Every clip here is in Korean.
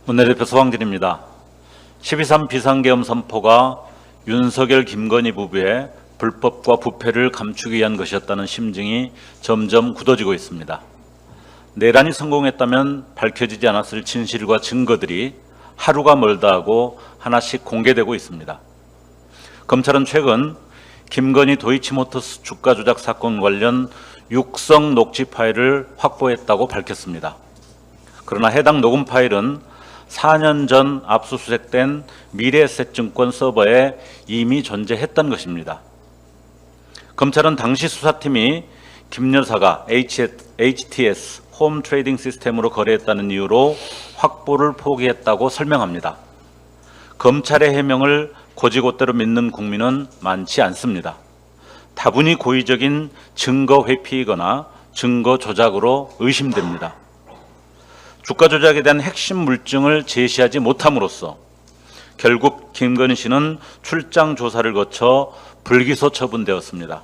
원내대표 서광진입니다. 12.3 비상계엄 선포가 윤석열, 김건희 부부의 불법과 부패를 감추기 위한 것이었다는 심증이 점점 굳어지고 있습니다. 내란이 성공했다면 밝혀지지 않았을 진실과 증거들이 하루가 멀다 하고 하나씩 공개되고 있습니다. 검찰은 최근 김건희 도이치모터스 주가 조작 사건 관련 육성 녹취 파일을 확보했다고 밝혔습니다. 그러나 해당 녹음 파일은 4년 전 압수수색된 미래에셋증권 서버에 이미 존재했던 것입니다. 검찰은 당시 수사팀이 김 여사가 HTS 홈 트레이딩 시스템으로 거래했다는 이유로 확보를 포기했다고 설명합니다. 검찰의 해명을 곧이곧대로 믿는 국민은 많지 않습니다. 다분히 고의적인 증거 회피이거나 증거 조작으로 의심됩니다. 주가 조작에 대한 핵심 물증을 제시하지 못함으로써 결국 김건희 씨는 출장 조사를 거쳐 불기소 처분되었습니다.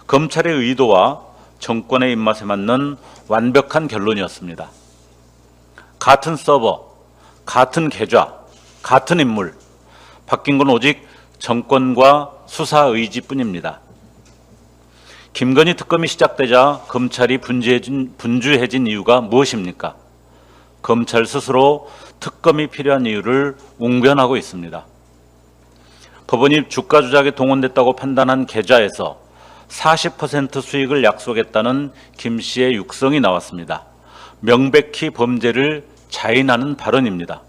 검찰의 의도와 정권의 입맛에 맞는 완벽한 결론이었습니다. 같은 서버, 같은 계좌, 같은 인물, 바뀐 건 오직 정권과 수사 의지뿐입니다. 김건희 특검이 시작되자 검찰이 분주해진 이유가 무엇입니까? 검찰 스스로 특검이 필요한 이유를 웅변하고 있습니다. 법원이 주가 조작에 동원됐다고 판단한 계좌에서 40% 수익을 약속했다는 김 씨의 육성이 나왔습니다. 명백히 범죄를 자인하는 발언입니다.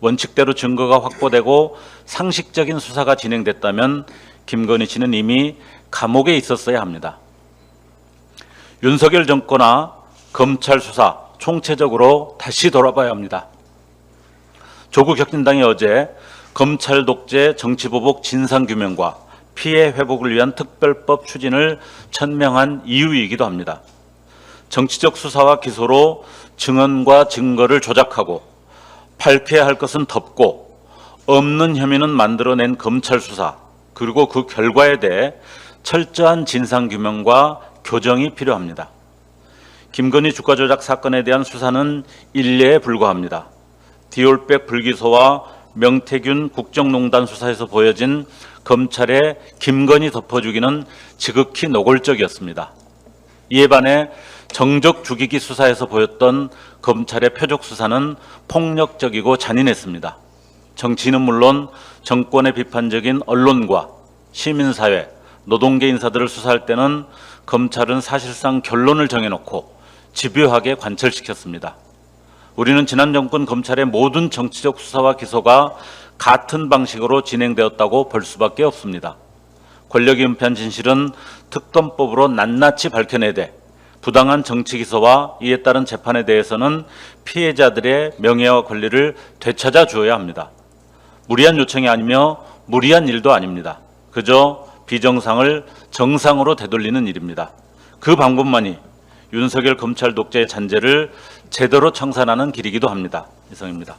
원칙대로 증거가 확보되고 상식적인 수사가 진행됐다면 김건희 씨는 이미 감옥에 있었어야 합니다. 윤석열 정권과 검찰 수사 총체적으로 다시 돌아봐야 합니다. 조국 혁신당이 어제 검찰 독재 정치보복 진상규명과 피해 회복을 위한 특별법 추진을 천명한 이유이기도 합니다. 정치적 수사와 기소로 증언과 증거를 조작하고 밝혀야 할 것은 덮고 없는 혐의는 만들어낸 검찰 수사, 그리고 그 결과에 대해 철저한 진상규명과 교정이 필요합니다. 김건희 주가 조작 사건에 대한 수사는 일례에 불과합니다. 디올백 불기소와 명태균 국정농단 수사에서 보여진 검찰의 김건희 덮어주기는 지극히 노골적이었습니다. 이에 반해 정적 죽이기 수사에서 보였던 검찰의 표적 수사는 폭력적이고 잔인했습니다. 정치인은 물론 정권의 비판적인 언론과 시민사회, 노동계 인사들을 수사할 때는 검찰은 사실상 결론을 정해놓고 집요하게 관철시켰습니다. 우리는 지난 정권 검찰의 모든 정치적 수사와 기소가 같은 방식으로 진행되었다고 볼 수밖에 없습니다. 권력이 은폐한 진실은 특검법으로 낱낱이 밝혀내되 부당한 정치 기소와 이에 따른 재판에 대해서는 피해자들의 명예와 권리를 되찾아 주어야 합니다. 무리한 요청이 아니며 무리한 일도 아닙니다. 그저 비정상을 정상으로 되돌리는 일입니다. 그 방법만이 윤석열 검찰 독재의 잔재를 제대로 청산하는 길이기도 합니다. 이상입니다.